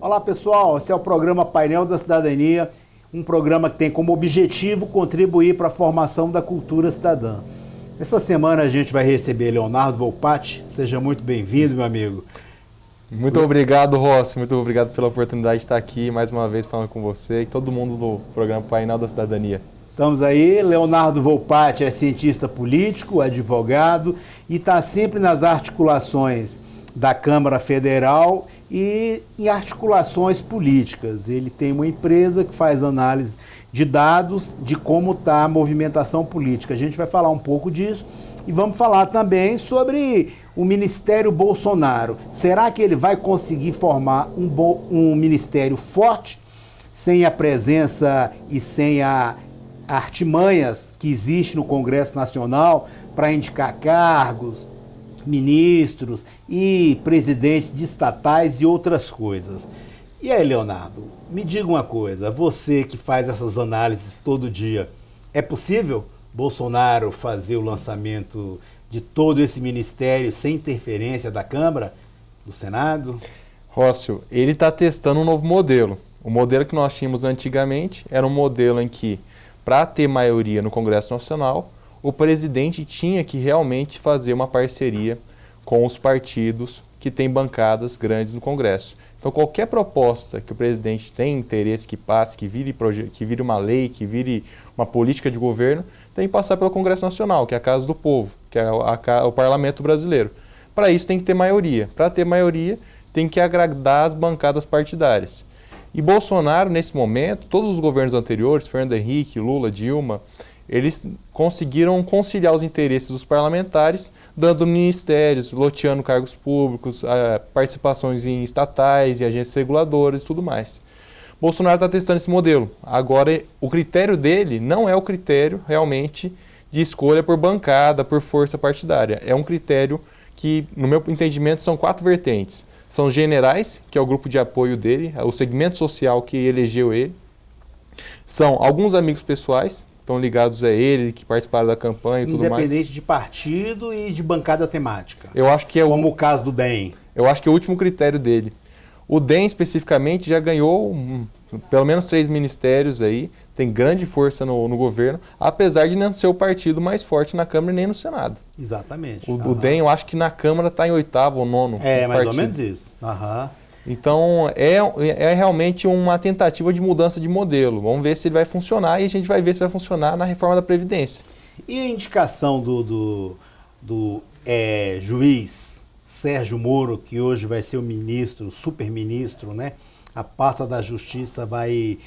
Olá pessoal, esse é o programa Painel da Cidadania, um programa que tem como objetivo contribuir para a formação da cultura cidadã. Essa semana a gente vai receber Leonardo Volpatti, seja muito bem-vindo, meu amigo. Muito obrigado, Rossi, muito obrigado pela oportunidade de estar aqui mais uma vez falando com você e todo mundo do programa Painel da Cidadania. Estamos aí, Leonardo Volpatti é cientista político, advogado e está sempre nas articulações da Câmara Federal e em articulações políticas. Ele tem uma empresa que faz análise de dados de como está a movimentação política. A gente vai falar um pouco disso e vamos falar também sobre o Ministério Bolsonaro. Será que ele vai conseguir formar um ministério forte sem a presença e sem a artimanhas que existe no Congresso Nacional para indicar cargos, ministros e presidentes de estatais e outras coisas? E aí, Leonardo, me diga uma coisa, você que faz essas análises todo dia, é possível Bolsonaro fazer o lançamento de todo esse ministério sem interferência da Câmara, do Senado? Rócio, ele está testando um novo modelo. O modelo que nós tínhamos antigamente era um modelo em que, para ter maioria no Congresso Nacional, o presidente tinha que realmente fazer uma parceria com os partidos que têm bancadas grandes no Congresso. Então, qualquer proposta que o presidente tem interesse que passe, que vire uma lei, que vire uma política de governo, tem que passar pelo Congresso Nacional, que é a Casa do Povo, que é o Parlamento brasileiro. Para isso tem que ter maioria. Para ter maioria, tem que agradar as bancadas partidárias. E Bolsonaro, nesse momento, todos os governos anteriores, Fernando Henrique, Lula, Dilma, eles conseguiram conciliar os interesses dos parlamentares, dando ministérios, loteando cargos públicos, participações em estatais e agências reguladoras e tudo mais. Bolsonaro está testando esse modelo. Agora, o critério dele não é o critério realmente de escolha por bancada, por força partidária. É um critério que, no meu entendimento, são 4 vertentes. São generais, que é o grupo de apoio dele, o segmento social que elegeu ele. São alguns amigos pessoais, estão ligados a ele, que participaram da campanha e tudo mais. Independente de partido e de bancada temática. Eu acho que é como o caso do DEM. Eu acho que é o último critério dele. O DEM, especificamente, já ganhou pelo menos 3 ministérios aí, tem grande força no governo, apesar de não ser o partido mais forte na Câmara e nem no Senado. Exatamente. O DEM, eu acho que na Câmara está em 8º ou 9º. É, mais ou menos isso. Então, é realmente uma tentativa de mudança de modelo. Vamos ver se ele vai funcionar e a gente vai ver se vai funcionar na reforma da Previdência. E a indicação do juiz Sérgio Moro, que hoje vai ser o ministro, super-ministro, né? A pasta da Justiça vai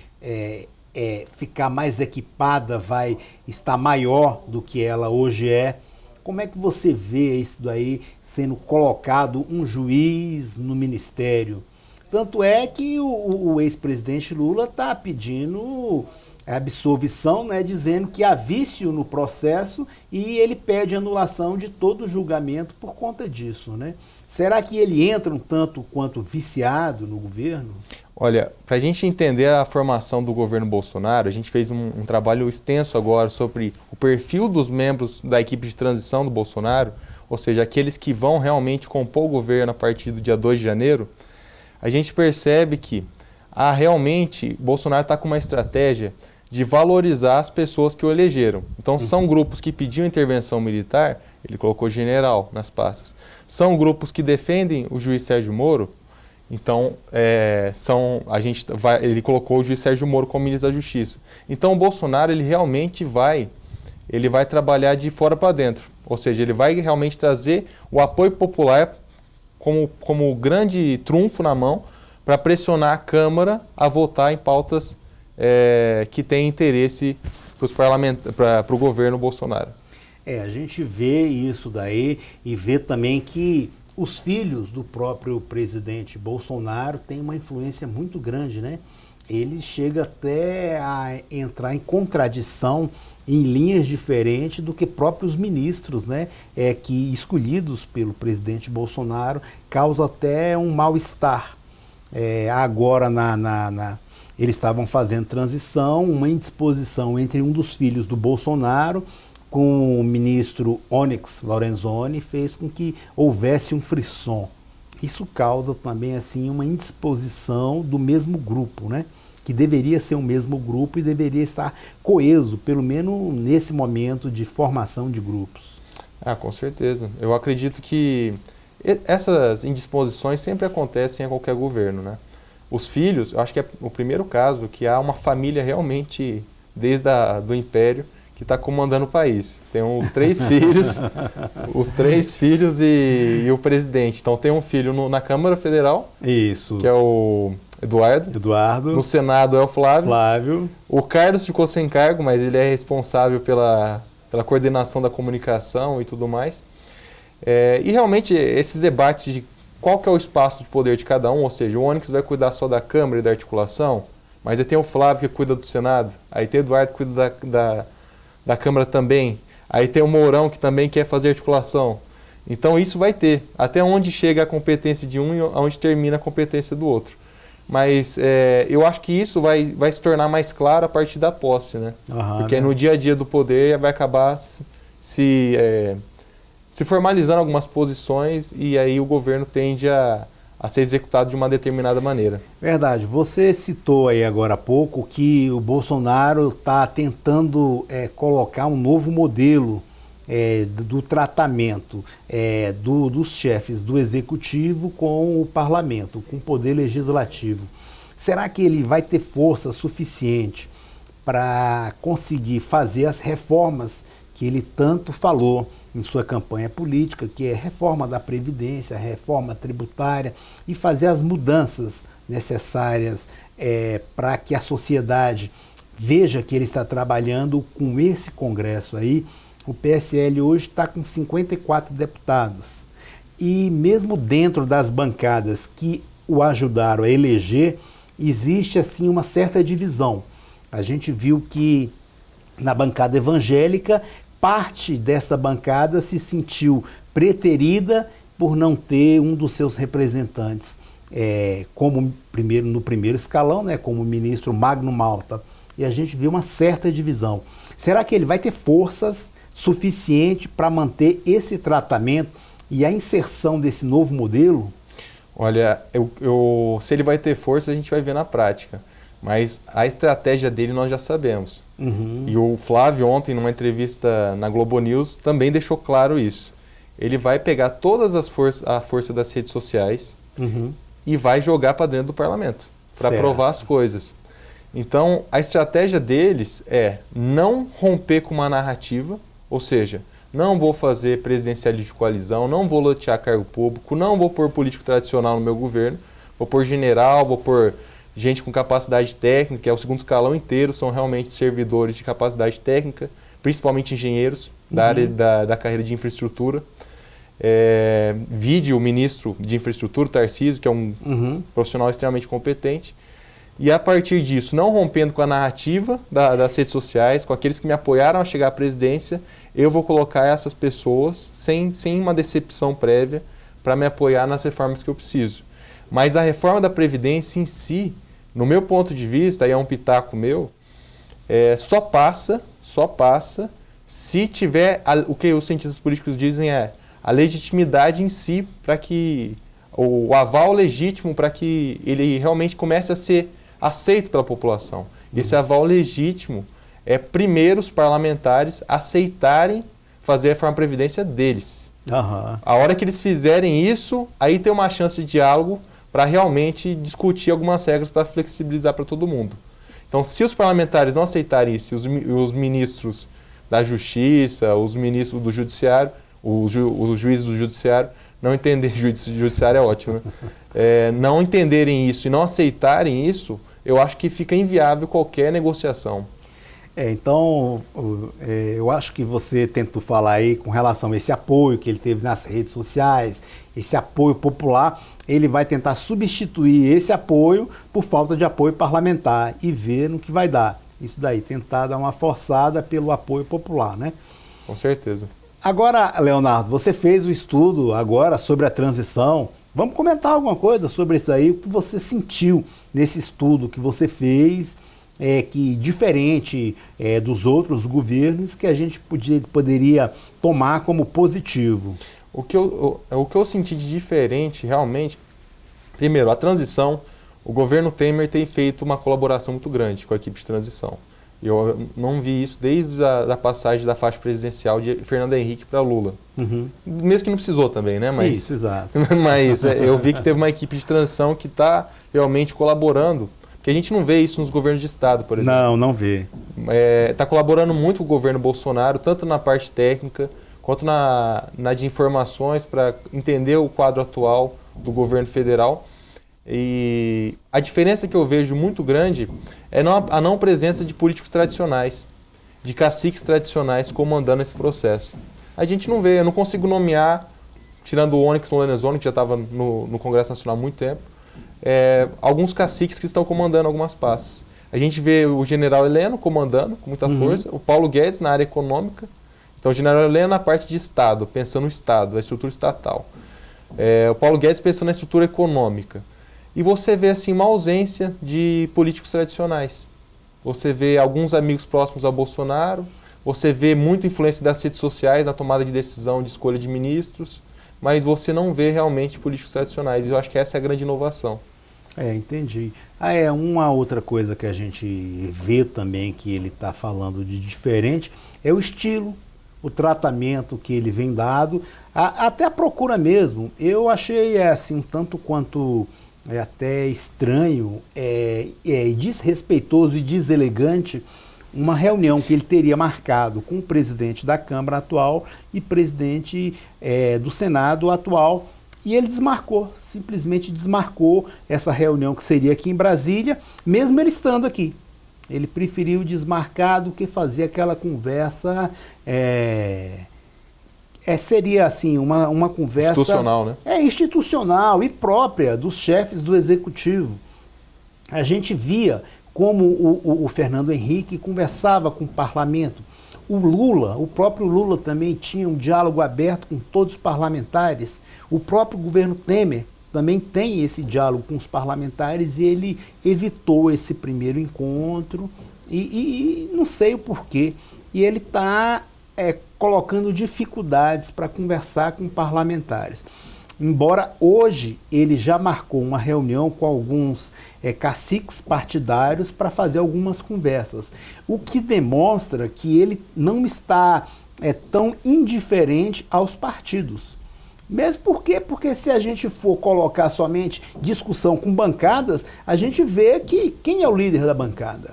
ficar mais equipada, vai estar maior do que ela hoje é. Como é que você vê isso daí sendo colocado um juiz no ministério? Tanto é que o ex-presidente Lula está pedindo absolvição, né, dizendo que há vício no processo e ele pede anulação de todo o julgamento por conta disso, né? Será que ele entra um tanto quanto viciado no governo? Olha, para a gente entender a formação do governo Bolsonaro, a gente fez um trabalho extenso agora sobre o perfil dos membros da equipe de transição do Bolsonaro, ou seja, aqueles que vão realmente compor o governo a partir do dia 2 de janeiro. A gente percebe que realmente Bolsonaro está com uma estratégia de valorizar as pessoas que o elegeram. Então, são grupos que pediam intervenção militar, ele colocou general nas pastas. São grupos que defendem o juiz Sérgio Moro, então, ele colocou o juiz Sérgio Moro como ministro da Justiça. Então, o Bolsonaro, ele realmente vai trabalhar de fora para dentro. Ou seja, ele vai realmente trazer o apoio popular como grande trunfo na mão para pressionar a Câmara a votar em pautas que têm interesse para o governo Bolsonaro. A gente vê isso daí e vê também que os filhos do próprio presidente Bolsonaro têm uma influência muito grande, né? Ele chega até a entrar em contradição em linhas diferentes do que próprios ministros, né? Que escolhidos pelo presidente Bolsonaro, causa até um mal-estar. Agora, eles estavam fazendo transição, uma indisposição entre um dos filhos do Bolsonaro com o ministro Onyx Lorenzoni fez com que houvesse um frisson isso causa também assim uma indisposição do mesmo grupo, né? Que deveria ser o mesmo grupo e deveria estar coeso, pelo menos nesse momento de formação de grupos. Ah, com certeza. Eu acredito que essas indisposições sempre acontecem a qualquer governo, né? Os filhos, eu acho que é o primeiro caso que há uma família realmente, desde do Império, que está comandando o país. Tem os 3 filhos, e o presidente. Então tem um filho na Câmara Federal, isso, que é o Eduardo. No Senado é o Flávio. O Carlos ficou sem cargo, mas ele é responsável pela coordenação da comunicação e tudo mais. E realmente esses debates de qual que é o espaço de poder de cada um, ou seja, o Onyx vai cuidar só da Câmara e da articulação, mas aí tem o Flávio que cuida do Senado, aí tem o Eduardo que cuida da Câmara também, aí tem o Mourão que também quer fazer articulação. Então isso vai ter, até onde chega a competência de um e onde termina a competência do outro. Mas eu acho que isso vai se tornar mais claro a partir da posse, né? Porque aí no dia a dia do poder vai acabar se formalizando algumas posições e aí o governo tende a ser executado de uma determinada maneira. Verdade. Você citou aí agora há pouco que o Bolsonaro está tentando colocar um novo modelo do tratamento dos chefes do executivo com o parlamento, com o poder legislativo. Será que ele vai ter força suficiente para conseguir fazer as reformas que ele tanto falou em sua campanha política, que é reforma da Previdência, reforma tributária, e fazer as mudanças necessárias para que a sociedade veja que ele está trabalhando com esse Congresso aí? O PSL hoje está com 54 deputados. E mesmo dentro das bancadas que o ajudaram a eleger, existe assim uma certa divisão. A gente viu que na bancada evangélica, parte dessa bancada se sentiu preterida por não ter um dos seus representantes no primeiro escalão, né, como o ministro Magno Malta. E a gente viu uma certa divisão. Será que ele vai ter forças suficiente para manter esse tratamento e a inserção desse novo modelo? Olha, se ele vai ter força, a gente vai ver na prática. Mas a estratégia dele nós já sabemos. Uhum. E o Flávio ontem, numa entrevista na Globo News, também deixou claro isso. Ele vai pegar todas a força das redes sociais e vai jogar para dentro do parlamento, para aprovar as coisas. Então, a estratégia deles é não romper com uma narrativa, ou seja, não vou fazer presidencialismo de coalizão, não vou lotear cargo público, não vou pôr político tradicional no meu governo, vou pôr general, vou pôr gente com capacidade técnica, que é o segundo escalão inteiro, são realmente servidores de capacidade técnica, principalmente engenheiros da área da carreira de infraestrutura. Vide o ministro de infraestrutura, Tarcísio, que é um profissional extremamente competente. E a partir disso, não rompendo com a narrativa das redes sociais, com aqueles que me apoiaram a chegar à presidência, eu vou colocar essas pessoas sem uma decepção prévia para me apoiar nas reformas que eu preciso. Mas a reforma da Previdência em si, no meu ponto de vista, e é um pitaco meu, só passa se tiver o que os cientistas políticos dizem a legitimidade em si, para que o aval legítimo para que ele realmente comece a ser aceito pela população. Esse aval legítimo é primeiro os parlamentares aceitarem fazer a reforma da Previdência deles. A hora que eles fizerem isso, aí tem uma chance de diálogo para realmente discutir algumas regras para flexibilizar para todo mundo. Então, se os parlamentares não aceitarem isso, os ministros da Justiça, os ministros do Judiciário, os juízes do Judiciário, não entenderem, Judiciário é ótimo, né? Não entenderem isso e não aceitarem isso, eu acho que fica inviável qualquer negociação. Então, eu acho que você tentou falar aí com relação a esse apoio que ele teve nas redes sociais, esse apoio popular, ele vai tentar substituir esse apoio por falta de apoio parlamentar e ver no que vai dar. Isso daí, tentar dar uma forçada pelo apoio popular, né? Com certeza. Agora, Leonardo, você fez o estudo agora sobre a transição. Vamos comentar alguma coisa sobre isso aí, o que você sentiu nesse estudo que você fez, que diferente dos outros governos, que a gente poderia tomar como positivo. O que eu senti de diferente, realmente, primeiro, a transição, o governo Temer tem feito uma colaboração muito grande com a equipe de transição. Eu não vi isso desde a passagem da faixa presidencial de Fernando Henrique para Lula. Mesmo que não precisou também, né? Mas, isso, exato. Mas eu vi que teve uma equipe de transição que está realmente colaborando, porque a gente não vê isso nos governos de Estado, por exemplo. Não vê. Está colaborando muito com o governo Bolsonaro, tanto na parte técnica, quanto na de informações, para entender o quadro atual do governo federal. E a diferença que eu vejo muito grande é a não presença de políticos tradicionais, de caciques tradicionais comandando esse processo. A gente não vê, eu não consigo nomear, tirando o Onyx Lorenzoni, que já estava no Congresso Nacional há muito tempo, alguns caciques que estão comandando algumas pastas. A gente vê o general Heleno comandando com muita força, o Paulo Guedes na área econômica, então o general Heleno na parte de Estado, pensando no Estado, a estrutura estatal. O Paulo Guedes pensando na estrutura econômica. E você vê assim uma ausência de políticos tradicionais. Você vê alguns amigos próximos ao Bolsonaro, você vê muita influência das redes sociais na tomada de decisão de escolha de ministros, mas você não vê realmente políticos tradicionais. E eu acho que essa é a grande inovação. Entendi. Uma outra coisa que a gente vê também que ele está falando de diferente é o estilo, o tratamento que ele vem dado, até a procura mesmo. Eu achei assim, tanto quanto até estranho, desrespeitoso e deselegante uma reunião que ele teria marcado com o presidente da Câmara atual e presidente do Senado atual, e ele simplesmente desmarcou essa reunião que seria aqui em Brasília, mesmo ele estando aqui. Ele preferiu desmarcar do que fazer aquela conversa, seria assim, uma conversa... Institucional, né? Institucional e própria dos chefes do Executivo. A gente via como o Fernando Henrique conversava com o parlamento. O próprio Lula também tinha um diálogo aberto com todos os parlamentares. O próprio governo Temer também tem esse diálogo com os parlamentares e ele evitou esse primeiro encontro e não sei o porquê. E ele está colocando dificuldades para conversar com parlamentares. Embora hoje ele já marcou uma reunião com alguns caciques partidários para fazer algumas conversas, o que demonstra que ele não está tão indiferente aos partidos. Mesmo porque se a gente for colocar somente discussão com bancadas, a gente vê que quem é o líder da bancada?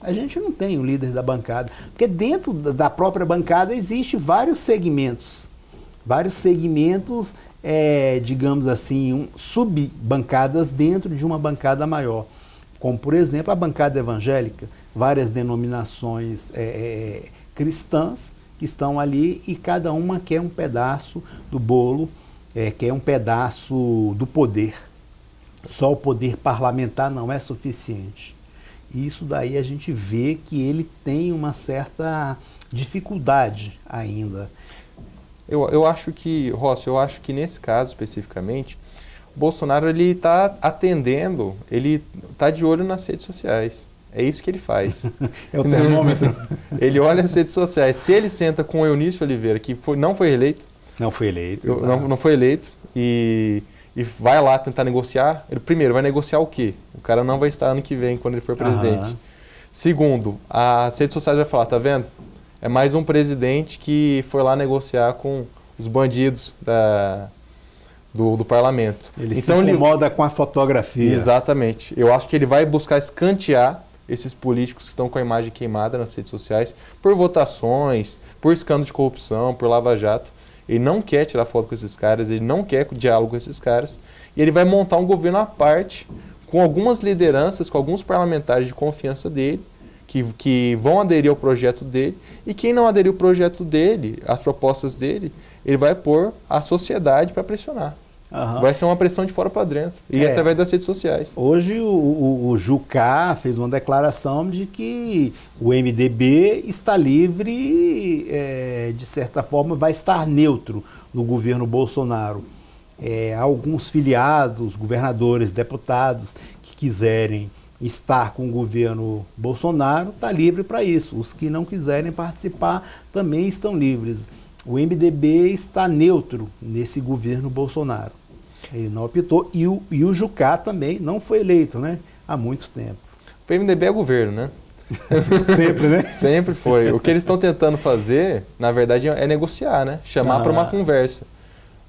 A gente não tem o líder da bancada, porque dentro da própria bancada existe vários segmentos, digamos assim, subbancadas dentro de uma bancada maior, como por exemplo a bancada evangélica, várias denominações cristãs que estão ali e cada uma quer um pedaço do bolo, quer um pedaço do poder. Só o poder parlamentar não é suficiente. Isso daí a gente vê que ele tem uma certa dificuldade ainda. Eu acho que, Rossi, nesse caso especificamente, o Bolsonaro ele está atendendo, ele está de olho nas redes sociais. É isso que ele faz. É o termômetro. Ele olha as redes sociais. Se ele senta com o Eunício Oliveira, que não foi eleito. Não foi eleito. Não foi eleito. E vai lá tentar negociar. Ele, primeiro, vai negociar o quê? O cara não vai estar ano que vem, quando ele for presidente. Segundo, as redes sociais vão falar, tá vendo? É mais um presidente que foi lá negociar com os bandidos do parlamento. Ele se incomoda com a fotografia. Exatamente. Eu acho que ele vai buscar escantear esses políticos que estão com a imagem queimada nas redes sociais por votações, por escândalo de corrupção, por lava-jato. Ele não quer tirar foto com esses caras, ele não quer diálogo com esses caras. E ele vai montar um governo à parte, com algumas lideranças, com alguns parlamentares de confiança dele, que vão aderir ao projeto dele. E quem não aderir ao projeto dele, às propostas dele, ele vai pôr a sociedade para pressionar. Vai ser uma pressão de fora para dentro. E através das redes sociais. Hoje o Jucá fez uma declaração de que o MDB está livre, de certa forma, vai estar neutro no governo Bolsonaro. Alguns filiados, governadores, deputados que quiserem estar com o governo Bolsonaro, está livre para isso. Os que não quiserem participar também estão livres. o MDB está neutro nesse governo Bolsonaro. Ele não optou, e o Jucá também não foi eleito, né? Há muito tempo. O PMDB é governo, né? Sempre, né? Sempre foi. O que eles estão tentando fazer, na verdade, é negociar, né? Chamar para uma conversa.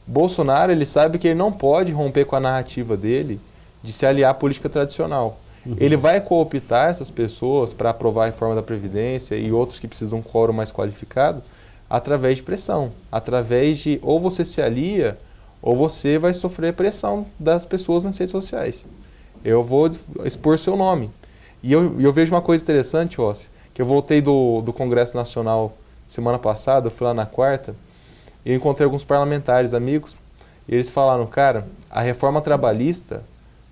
Bolsonaro, ele sabe que ele não pode romper com a narrativa dele de se aliar à política tradicional. Ele vai cooptar essas pessoas para aprovar a reforma da Previdência e outros que precisam de um quórum mais qualificado através de pressão. Através de ou você se alia ou você vai sofrer pressão das pessoas nas redes sociais. Eu vou expor seu nome. E eu vejo uma coisa interessante, Rossi, que eu voltei do Congresso Nacional semana passada, eu fui lá na quarta, e eu encontrei alguns parlamentares, amigos, e eles falaram, cara, a reforma trabalhista,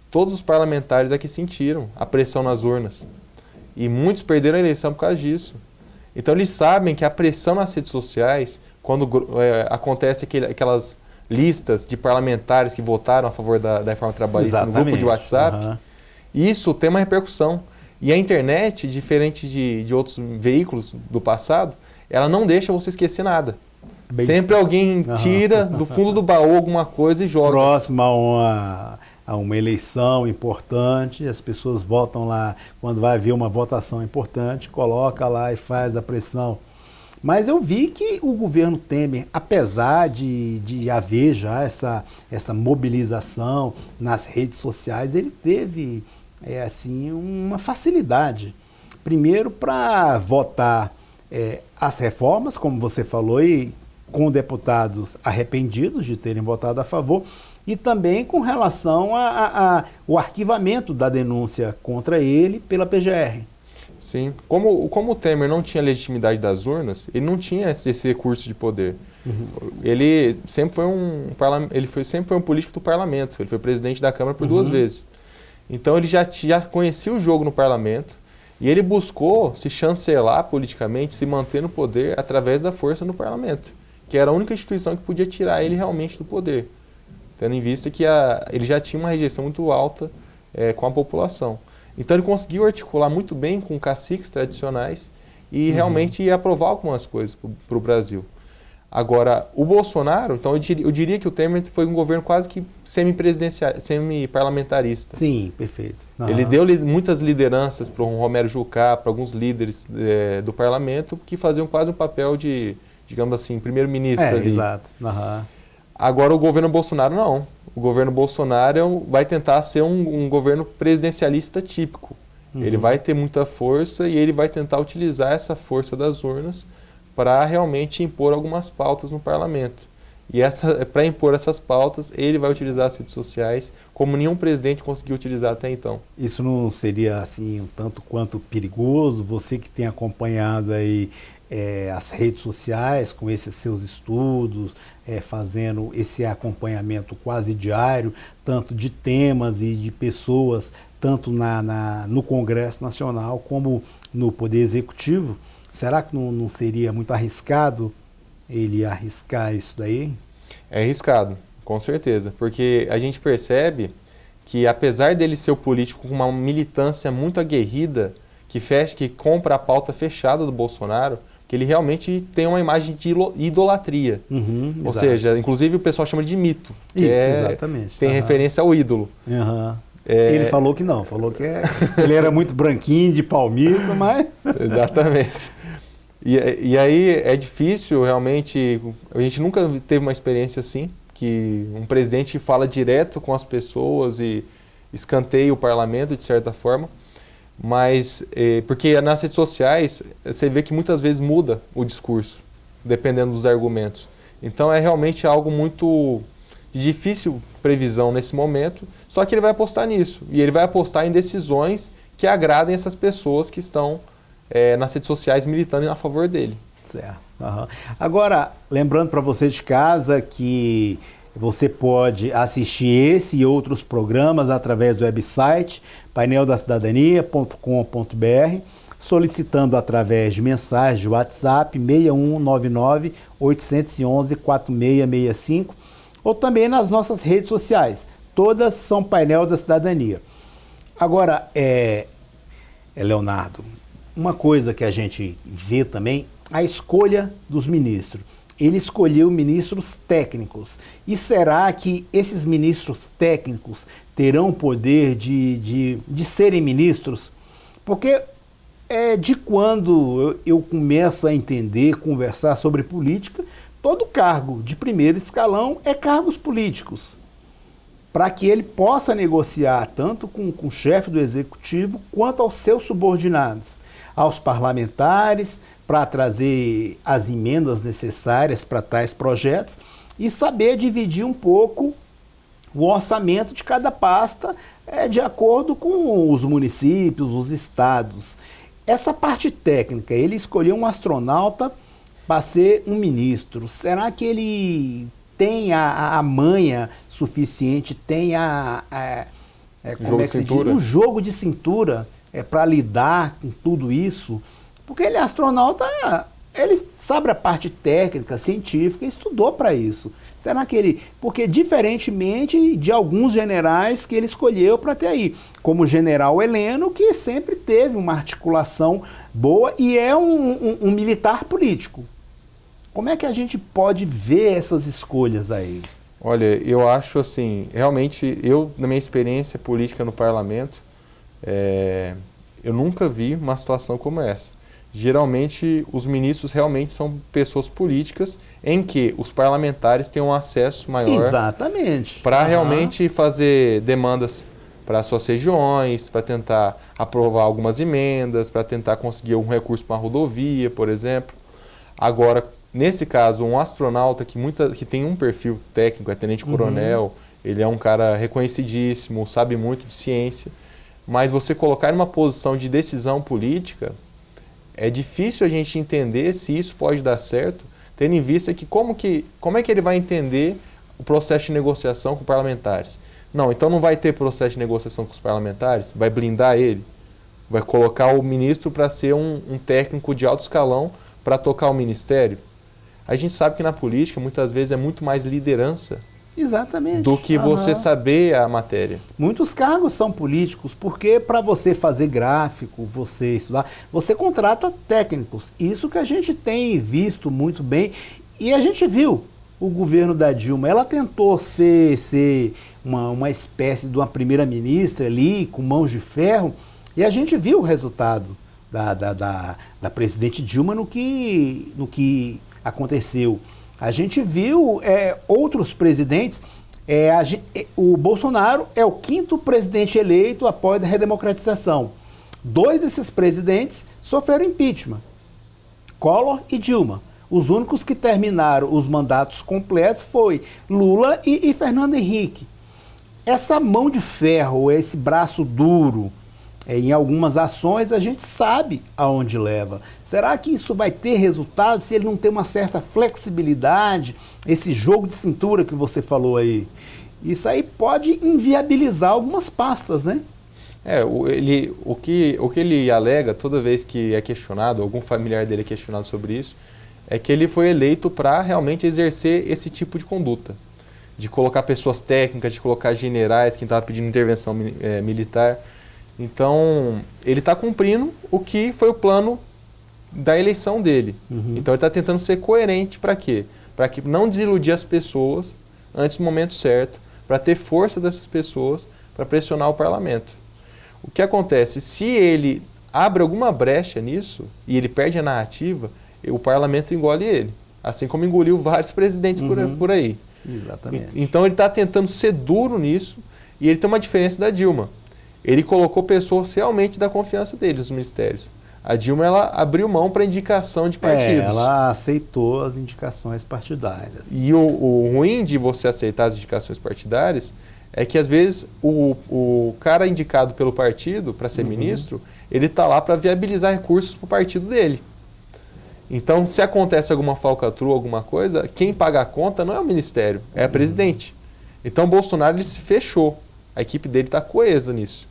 todos os parlamentares aqui sentiram a pressão nas urnas. E muitos perderam a eleição por causa disso. Então eles sabem que a pressão nas redes sociais, quando acontece aquelas listas de parlamentares que votaram a favor da reforma trabalhista no grupo de WhatsApp, isso tem uma repercussão. E a internet, diferente de outros veículos do passado, ela não deixa você esquecer nada. Sempre alguém tira do fundo do baú alguma coisa e joga. Próximo a uma eleição importante, as pessoas votam lá, quando vai haver uma votação importante, coloca lá e faz a pressão. Mas eu vi que o governo Temer, apesar de haver já essa mobilização nas redes sociais, ele teve uma facilidade. Primeiro, para votar as reformas, como você falou, e com deputados arrependidos de terem votado a favor, e também com relação ao arquivamento da denúncia contra ele pela PGR. Sim. Como o Temer não tinha legitimidade das urnas, ele não tinha esse recurso de poder. Ele sempre foi um político do parlamento. Ele foi presidente da Câmara por 2 vezes. Então ele já conhecia o jogo no parlamento e ele buscou se chancelar politicamente, se manter no poder através da força no parlamento, que era a única instituição que podia tirar ele realmente do poder, tendo em vista que ele já tinha uma rejeição muito alta com a população. Então ele conseguiu articular muito bem com caciques tradicionais e realmente aprovar algumas coisas para o Brasil. Agora, o Bolsonaro, então eu diria que o Temer foi um governo quase que semi-parlamentarista. Sim, perfeito. Ele deu muitas lideranças para o Romero Jucá, para alguns líderes do parlamento, que faziam quase um papel de, digamos assim, primeiro-ministro ali. Exato. Agora o governo Bolsonaro não. O governo Bolsonaro vai tentar ser um governo presidencialista típico. Ele vai ter muita força e ele vai tentar utilizar essa força das urnas para realmente impor algumas pautas no parlamento. E para impor essas pautas, ele vai utilizar as redes sociais como nenhum presidente conseguiu utilizar até então. Isso não seria assim um tanto quanto perigoso? Você que tem acompanhado aí as redes sociais com esses seus estudos, fazendo esse acompanhamento quase diário, tanto de temas e de pessoas, tanto no Congresso Nacional como no Poder Executivo, será que não seria muito arriscado ele arriscar isso daí? É arriscado, com certeza, porque a gente percebe que apesar dele ser o político com uma militância muito aguerrida, que compra a pauta fechada do Bolsonaro, que ele realmente tem uma imagem de idolatria. Ou seja, inclusive o pessoal chama de mito, que exatamente. Tem referência ao ídolo. Ele falou que não, ele era muito branquinho, de palmito, mas... Exatamente. E aí é difícil realmente, a gente nunca teve uma experiência assim, que um presidente fala direto com as pessoas e escanteia o parlamento de certa forma, mas porque nas redes sociais você vê que muitas vezes muda o discurso, dependendo dos argumentos. Então é realmente algo muito de difícil previsão nesse momento, só que ele vai apostar nisso, e ele vai apostar em decisões que agradem essas pessoas que estão nas redes sociais militando a favor dele. Certo. Agora, lembrando para você de casa que você pode assistir esse e outros programas através do website paineldacidadania.com.br, solicitando através de mensagem de WhatsApp 6199-811-4665, ou também nas nossas redes sociais. Todas são Painel da Cidadania. Agora, Leonardo, uma coisa que a gente vê também, a escolha dos ministros. ele escolheu ministros técnicos. E será que esses ministros técnicos terão o poder de serem ministros? Porque de quando eu começo a entender, conversar sobre política, todo cargo de primeiro escalão é cargos políticos, para que ele possa negociar tanto com o chefe do executivo quanto aos seus subordinados, aos parlamentares, para trazer as emendas necessárias para tais projetos e saber dividir um pouco o orçamento de cada pasta de acordo com os municípios, os estados. Essa parte técnica, ele escolheu um astronauta para ser um ministro. Será que ele tem a manha suficiente, tem como é que se diz? Um jogo de cintura para lidar com tudo isso? Porque ele é astronauta, ele sabe a parte técnica, científica, estudou para isso. Será que ele... Porque diferentemente de alguns generais que ele escolheu para ter aí, como o general Heleno, que sempre teve uma articulação boa e é um militar político. Como é que a gente pode ver essas escolhas aí? Olha, eu acho assim, realmente, na minha experiência política no parlamento, eu nunca vi uma situação como essa. Geralmente, os ministros realmente são pessoas políticas em que os parlamentares têm um acesso maior. Exatamente. Para realmente fazer demandas para suas regiões, para tentar aprovar algumas emendas, para tentar conseguir um recurso para uma rodovia, por exemplo. Agora, nesse caso, um astronauta que tem um perfil técnico, é tenente-coronel, ele é um cara reconhecidíssimo, sabe muito de ciência, mas você colocar em uma posição de decisão política, é difícil a gente entender se isso pode dar certo, tendo em vista que como é que ele vai entender o processo de negociação com parlamentares? Não, então não vai ter processo de negociação com os parlamentares? Vai blindar ele? Vai colocar o ministro para ser um técnico de alto escalão para tocar o ministério? A gente sabe que na política, muitas vezes, é muito mais liderança. Exatamente. Do que você saber a matéria. Muitos cargos são políticos, porque para você fazer gráfico, você estudar, você contrata técnicos. Isso que a gente tem visto muito bem. E a gente viu o governo da Dilma, ela tentou ser uma espécie de uma primeira-ministra ali, com mãos de ferro, e a gente viu o resultado da presidente Dilma no que aconteceu. A gente viu outros presidentes, o Bolsonaro é o 5º presidente eleito após a redemocratização. 2 desses presidentes sofreram impeachment, Collor e Dilma. Os únicos que terminaram os mandatos completos foi Lula e Fernando Henrique. Essa mão de ferro, esse braço duro, em algumas ações a gente sabe aonde leva. Será que isso vai ter resultado se ele não tem uma certa flexibilidade, esse jogo de cintura que você falou aí? Isso aí pode inviabilizar algumas pastas, né? O que ele alega toda vez que é questionado, algum familiar dele é questionado sobre isso, é que ele foi eleito para realmente exercer esse tipo de conduta. De colocar pessoas técnicas, de colocar generais, quem estava pedindo intervenção militar. Então, ele está cumprindo o que foi o plano da eleição dele. Então, ele está tentando ser coerente para quê? Para que não desiludir as pessoas antes do momento certo, para ter força dessas pessoas para pressionar o parlamento. O que acontece? Se ele abre alguma brecha nisso e ele perde a narrativa, o parlamento engole ele, assim como engoliu vários presidentes por aí. Exatamente. Então, ele está tentando ser duro nisso e ele tem uma diferença da Dilma. Ele colocou pessoas realmente da confiança dele nos ministérios. A Dilma, ela abriu mão para indicação de partidos. Ela aceitou as indicações partidárias. E o ruim de você aceitar as indicações partidárias é que, às vezes, o cara indicado pelo partido para ser ministro, ele está lá para viabilizar recursos para o partido dele. Então, se acontece alguma falcatrua, alguma coisa, quem paga a conta não é o ministério, é a presidente. Então, o Bolsonaro ele se fechou. A equipe dele está coesa nisso.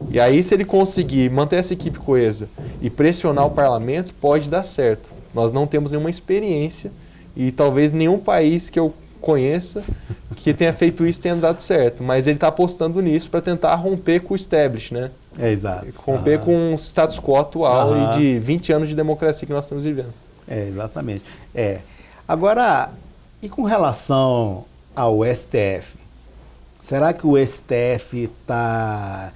E aí, se ele conseguir manter essa equipe coesa e pressionar o parlamento, pode dar certo. Nós não temos nenhuma experiência e talvez nenhum país que eu conheça que tenha feito isso tenha dado certo. Mas ele está apostando nisso para tentar romper com o establishment, né? Exato. Romper com o status quo atual e de 20 anos de democracia que nós estamos vivendo. Exatamente. Agora, e com relação ao STF? Será que o STF está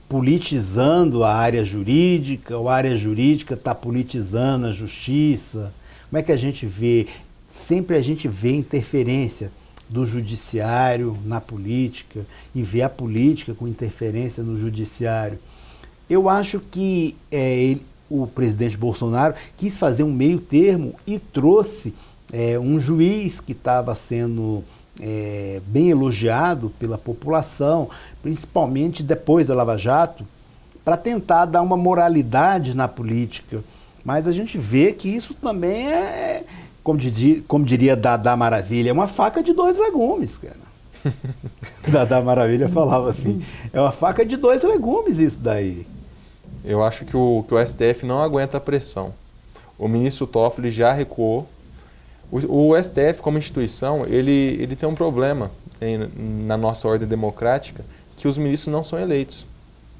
politizando a área jurídica, ou a área jurídica está politizando a justiça? Como é que a gente vê? Sempre a gente vê interferência do judiciário na política e vê a política com interferência no judiciário. Eu acho que o presidente Bolsonaro quis fazer um meio termo e trouxe um juiz que estava sendo bem elogiado pela população, principalmente depois da Lava Jato, para tentar dar uma moralidade na política. Mas a gente vê que isso também como diria Dada Maravilha, é uma faca de dois legumes, cara. Dada Maravilha falava assim, é uma faca de dois legumes isso daí. Eu acho que o STF não aguenta a pressão. O ministro Toffoli já recuou. O STF, como instituição, ele tem um problema na nossa ordem democrática, que os ministros não são eleitos.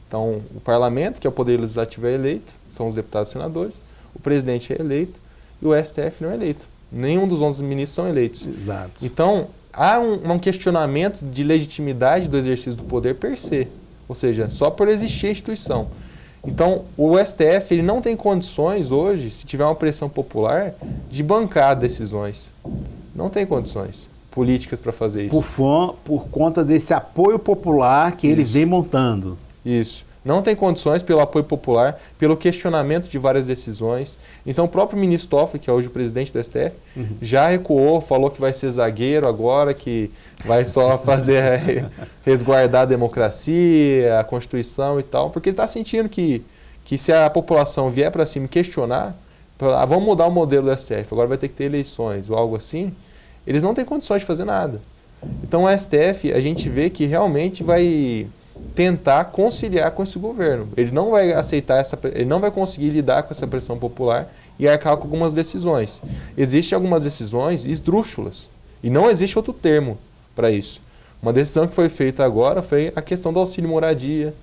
Então, o parlamento, que é o poder legislativo, é eleito, são os deputados e senadores, o presidente é eleito e o STF não é eleito. Nenhum dos 11 ministros são eleitos. Exato. Então, há um questionamento de legitimidade do exercício do poder per se, ou seja, só por existir a instituição. Então, o STF ele não tem condições hoje, se tiver uma pressão popular, de bancar decisões. Não tem condições políticas para fazer isso. Por conta desse apoio popular que ele vem montando. Isso. Não tem condições pelo apoio popular, pelo questionamento de várias decisões. Então, o próprio ministro Toffoli, que é hoje o presidente do STF, já recuou, falou que vai ser zagueiro agora, que vai só fazer resguardar a democracia, a Constituição e tal, porque ele está sentindo que se a população vier para cima e questionar, vamos mudar o modelo do STF, agora vai ter que ter eleições ou algo assim, eles não têm condições de fazer nada. Então, o STF, a gente vê que realmente vai tentar conciliar com esse governo. Ele não vai aceitar ele não vai conseguir lidar com essa pressão popular e arcar com algumas decisões. Existem algumas decisões esdrúxulas e não existe outro termo para isso. Uma decisão que foi feita agora foi a questão do auxílio moradia,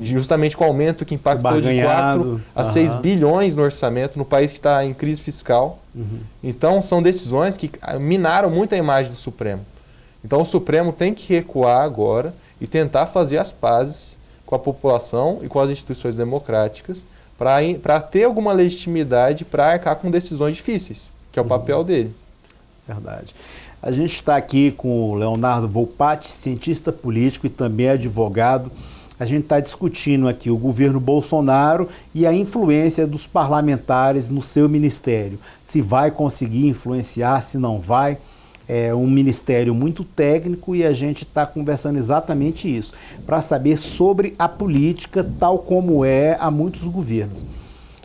justamente com o aumento que impactou de 4 a 6 bilhões no orçamento no país que está em crise fiscal. Então, são decisões que minaram muito a imagem do Supremo. Então, o Supremo tem que recuar agora e tentar fazer as pazes com a população e com as instituições democráticas para ter alguma legitimidade para arcar com decisões difíceis, que é o papel dele. Verdade. A gente está aqui com o Leonardo Volpatti, cientista político e também advogado. A gente está discutindo aqui o governo Bolsonaro e a influência dos parlamentares no seu ministério. Se vai conseguir influenciar, se não vai. É um ministério muito técnico e a gente está conversando exatamente isso, para saber sobre a política tal como é a muitos governos.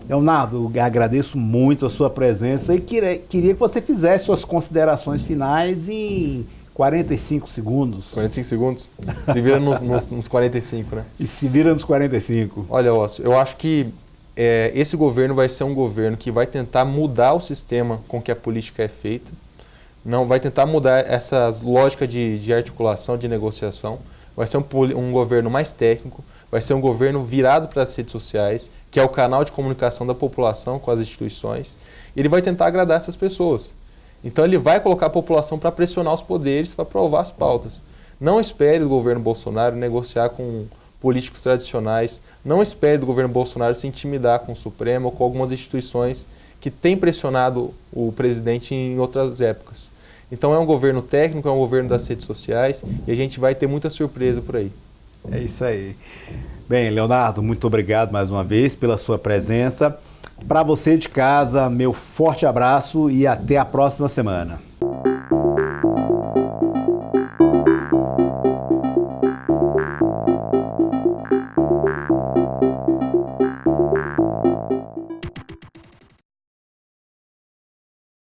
Leonardo, eu agradeço muito a sua presença e queria que você fizesse suas considerações finais em 45 segundos. 45 segundos? Se vira nos 45, né? E se vira nos 45. Olha, Ócio, eu acho que esse governo vai ser um governo que vai tentar mudar o sistema com que a política é feita. Não vai tentar mudar essas lógicas de articulação, de negociação. Vai ser um governo mais técnico, vai ser um governo virado para as redes sociais, que é o canal de comunicação da população com as instituições. Ele vai tentar agradar essas pessoas. Então ele vai colocar a população para pressionar os poderes, para aprovar as pautas. Não espere do governo Bolsonaro negociar com políticos tradicionais, não espere do governo Bolsonaro se intimidar com o Supremo ou com algumas instituições que têm pressionado o presidente em outras épocas. Então é um governo técnico, é um governo das redes sociais e a gente vai ter muita surpresa por aí. É isso aí. Bem, Leonardo, muito obrigado mais uma vez pela sua presença. Para você de casa, meu forte abraço e até a próxima semana.